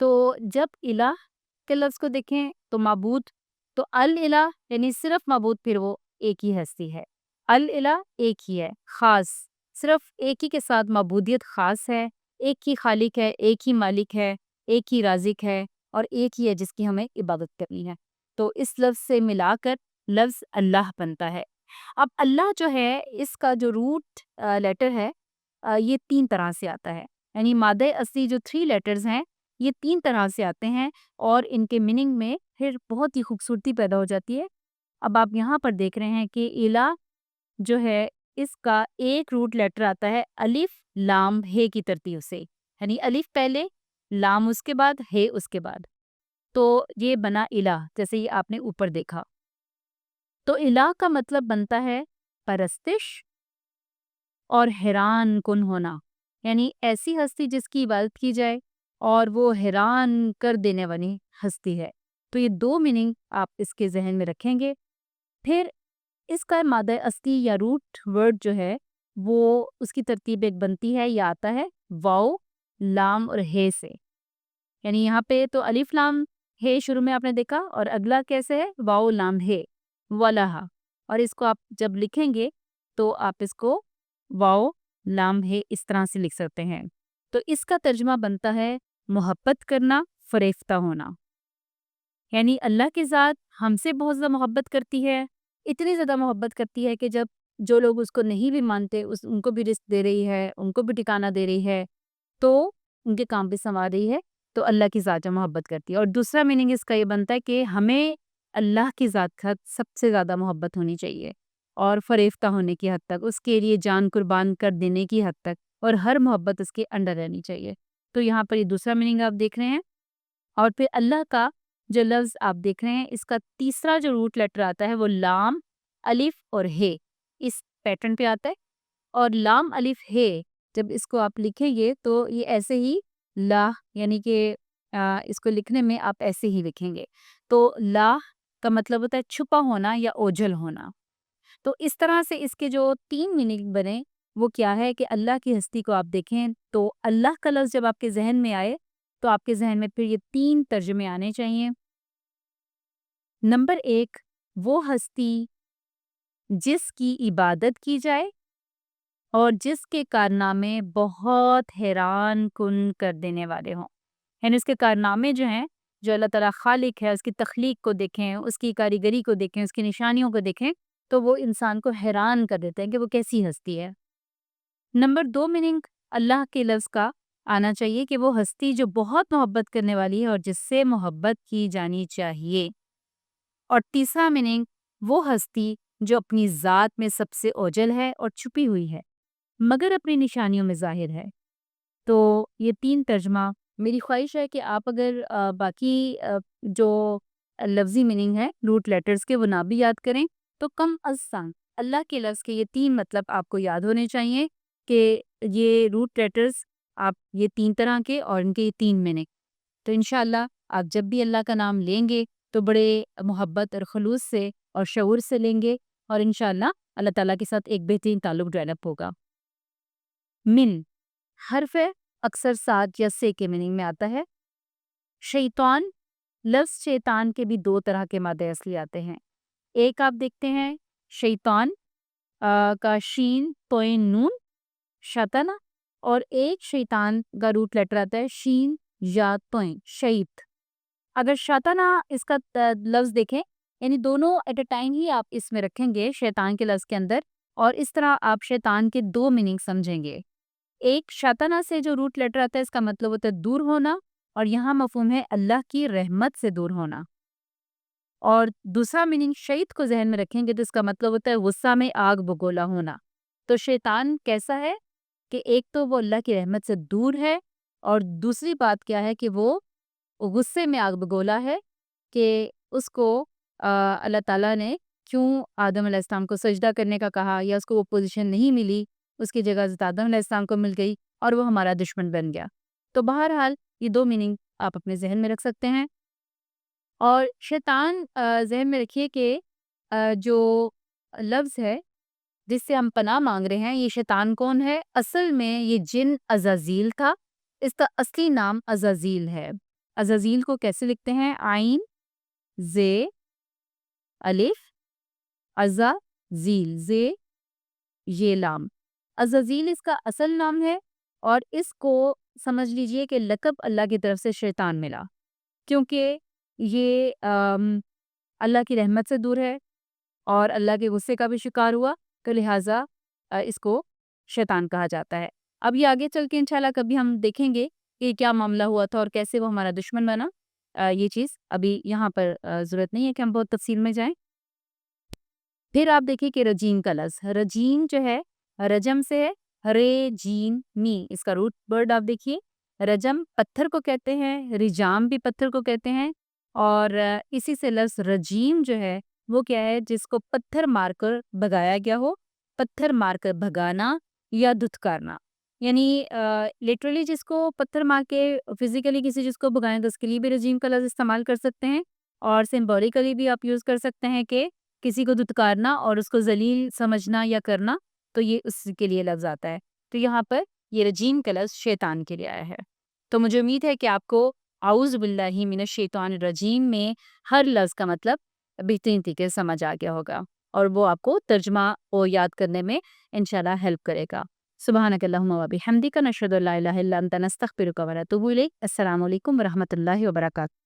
تو جب الہ کے لفظ کو دیکھیں تو معبود، تو الالہ یعنی صرف معبود، پھر وہ ایک ہی ہستی ہے۔ الالہ ایک ہی ہے، خاص، صرف ایک ہی کے ساتھ معبودیت خاص ہے، ایک ہی خالق ہے، ایک ہی مالک ہے، ایک ہی رازق ہے، اور ایک ہی ہے جس کی ہمیں عبادت کرنی ہے۔ تو اس لفظ سے ملا کر لفظ اللہ بنتا ہے۔ اب اللہ جو ہے اس کا جو روٹ لیٹر ہے یہ 3 طرح سے آتا ہے، یعنی مادہ اصلی جو 3 لیٹرز ہیں یہ 3 طرح سے آتے ہیں، اور ان کے میننگ میں پھر بہت ہی خوبصورتی پیدا ہو جاتی ہے۔ اب آپ یہاں پر دیکھ رہے ہیں کہ الہ جو ہے اس کا ایک روٹ لیٹر آتا ہے الف لام ہے کی ترتیب سے، یعنی الف پہلے، لام اس کے بعد، ہے اس کے بعد، تو یہ بنا الہ، جیسے یہ آپ نے اوپر دیکھا۔ تو الہ کا مطلب بنتا ہے پرستش اور حیران کن ہونا، یعنی ایسی ہستی جس کی عبادت کی جائے اور وہ حیران کر دینے والی ہستی ہے۔ تو یہ 2 میننگ آپ اس کے ذہن میں رکھیں گے۔ پھر اس کا مادہ اصلی یا روٹ ورڈ جو ہے وہ اس کی ترتیب ایک بنتی ہے یا آتا ہے واو، لام اور ہے سے، یعنی یہاں پہ تو الف لام ہے شروع میں آپ نے دیکھا، اور اگلا کیسے ہے واو لام ہے، ولہا، اور اس کو آپ جب لکھیں گے تو آپ اس کو واو لام ہے اس طرح سے لکھ سکتے ہیں۔ تو اس کا ترجمہ بنتا ہے محبت کرنا، فریفتہ ہونا، یعنی اللہ کی ذات ہم سے بہت زیادہ محبت کرتی ہے، اتنی زیادہ محبت کرتی ہے کہ جب جو لوگ اس کو نہیں بھی مانتے ان کو بھی رزق دے رہی ہے، ان کو بھی ٹھکانہ دے رہی ہے، تو ان کے کام بھی سنوار رہی ہے، تو اللہ کی ذات جو محبت کرتی ہے۔ اور دوسرا میننگ اس کا یہ بنتا ہے کہ ہمیں اللہ کی ذات کا سب سے زیادہ محبت ہونی چاہیے، اور فریفتہ ہونے کی حد تک، اس کے لیے جان قربان کر دینے کی حد تک، اور ہر محبت اس کے انڈر رہنی چاہیے۔ تو یہاں پر یہ دوسرا میننگ آپ دیکھ رہے ہیں۔ اور پھر اللہ کا جو لفظ آپ دیکھ رہے ہیں اس کا تیسرا جو روٹ لیٹر آتا ہے وہ لام، الف اور ہے، اس پیٹرن پہ آتا ہے، اور لام الف ہے جب اس کو آپ لکھیں گے تو یہ ایسے ہی لا، یعنی کہ اس کو لکھنے میں آپ ایسے ہی لکھیں گے، تو لا کا مطلب ہوتا ہے چھپا ہونا یا اوجھل ہونا۔ تو اس طرح سے اس کے جو 3 میننگ بنے وہ کیا ہے کہ اللہ کی ہستی کو آپ دیکھیں تو اللہ کا لفظ جب آپ کے ذہن میں آئے تو آپ کے ذہن میں پھر یہ 3 ترجمے آنے چاہیے۔ نمبر 1، وہ ہستی جس کی عبادت کی جائے اور جس کے کارنامے بہت حیران کن کر دینے والے ہوں، یعنی اس کے کارنامے جو ہیں، جو اللہ تعالیٰ خالق ہے، اس کی تخلیق کو دیکھیں، اس کی کاریگری کو دیکھیں، اس کی نشانیوں کو دیکھیں تو وہ انسان کو حیران کر دیتے ہیں کہ وہ کیسی ہستی ہے۔ نمبر 2 میننگ اللہ کے لفظ کا آنا چاہیے کہ وہ ہستی جو بہت محبت کرنے والی ہے اور جس سے محبت کی جانی چاہیے۔ اور تیسرا میننگ وہ ہستی جو اپنی ذات میں سب سے اوجل ہے اور چھپی ہوئی ہے مگر اپنی نشانیوں میں ظاہر ہے۔ تو یہ 3 ترجمہ میری خواہش ہے کہ آپ اگر باقی جو لفظی میننگ ہے روٹ لیٹرز کے وہ نہ بھی یاد کریں تو کم از کم اللہ کے لفظ کے یہ 3 مطلب آپ کو یاد ہونے چاہیے کہ یہ روٹ لیٹرز آپ یہ 3 طرح کے اور ان کے یہ 3 میننگ۔ تو انشاءاللہ آپ جب بھی اللہ کا نام لیں گے تو بڑے محبت اور خلوص سے اور شعور سے لیں گے، اور انشاءاللہ اللہ تعالیٰ کے ساتھ ایک بہترین تعلق ڈیولپ ہوگا۔ من حرف ہے، اکثر سات یا سے کے میننگ میں آتا ہے۔ شیطان، لفظ شیطان کے بھی 2 طرح کے مادے اصلی آتے ہیں۔ ایک آپ دیکھتے ہیں شیطان کا شین توئن نون شطنا، اور ایک شیطان کا روٹ لیٹر آتا ہے شین یا توئن شیط۔ اگر شطنا اس کا لفظ دیکھیں، یعنی دونوں ایٹ اے ٹائم ہی آپ اس میں رکھیں گے شیطان کے لفظ کے اندر، اور اس طرح آپ شیطان کے 2 میننگ سمجھیں گے۔ ایک شطنا سے جو روٹ لیٹر آتا ہے اس کا مطلب ہوتا ہے دور ہونا، اور یہاں مفہوم ہے اللہ کی رحمت سے دور ہونا۔ اور دوسرا میننگ شیط کو ذہن میں رکھیں گے تو اس کا مطلب ہوتا ہے غصہ میں آگ بگولا ہونا۔ تو شیطان کیسا ہے کہ ایک تو وہ اللہ کی رحمت سے دور ہے، اور دوسری بات کیا ہے کہ وہ غصے میں آگ بگولا ہے کہ اس کو اللہ تعالیٰ نے کیوں آدم علیہ السلام کو سجدہ کرنے کا کہا، یا اس کو وہ پوزیشن نہیں ملی، اس کی جگہ حضرت آدم علیہ السلام کو مل گئی اور وہ ہمارا دشمن بن گیا۔ تو بہرحال یہ 2 میننگ آپ اپنے ذہن میں رکھ سکتے ہیں۔ اور شیطان ذہن میں رکھیے کہ جو لفظ ہے جس سے ہم پناہ مانگ رہے ہیں، یہ شیطان کون ہے؟ اصل میں یہ جن عزازیل تھا، اس کا اصلی نام عزازیل ہے۔ عزازیل کو کیسے لکھتے ہیں؟ عین زے الف عزا زیل، زے یہ لام۔ عزازیل اس کا اصل نام ہے، اور اس کو سمجھ لیجئے کہ لقب اللہ کی طرف سے شیطان ملا، کیونکہ یہ اللہ کی رحمت سے دور ہے اور اللہ کے غصے کا بھی شکار ہوا، تو لہٰذا اس کو شیطان کہا جاتا ہے۔ اب یہ آگے چل کے انشاءاللہ کبھی ہم دیکھیں گے کہ کیا معاملہ ہوا تھا اور کیسے وہ ہمارا دشمن بنا۔ یہ چیز ابھی یہاں پر ضرورت نہیں ہے کہ ہم بہت تفصیل میں جائیں۔ پھر آپ دیکھیں کہ رجیم کا لفظ، رجیم جو ہے رجم سے ہے، رے جیم می، اس کا روٹ ورڈ آپ دیکھیے۔ رجم پتھر کو کہتے ہیں، رجام بھی پتھر کو کہتے ہیں، اور اسی سے لفظ رجیم جو ہے وہ کیا ہے؟ جس کو پتھر مار کر بھگایا گیا ہو، پتھر مار کر بھگانا یا دھتکارنا، یعنی لٹرلی جس کو پتھر مار کے فزیکلی کسی چیز کو بھگائیں تو اس کے لیے بھی رجیم کا لفظ استعمال کر سکتے ہیں، اور سمبولیکلی بھی آپ یوز کر سکتے ہیں کہ کسی کو دھتکارنا اور اس کو ذلیل سمجھنا یا کرنا، تو یہ اس کے لیے لفظ آتا ہے۔ تو یہاں پر یہ رجیم کا لفظ شیطان کے لیے آیا ہے۔ تو مجھے امید ہے کہ آپ کو اعوذ باللہ من الشیطان الرجیم میں ہر لفظ کا مطلب بہترین طریقے سے سمجھ آ گیا ہوگا، اور وہ آپ کو ترجمہ و یاد کرنے میں انشاءاللہ ہیلپ کرے گا۔ سبحانک اللہم و بحمدک، نشہد ان لا الہ الا انت، نستغفرک و نتوب الیک۔ السلام علیکم و رحمۃ اللہ وبرکاتہ۔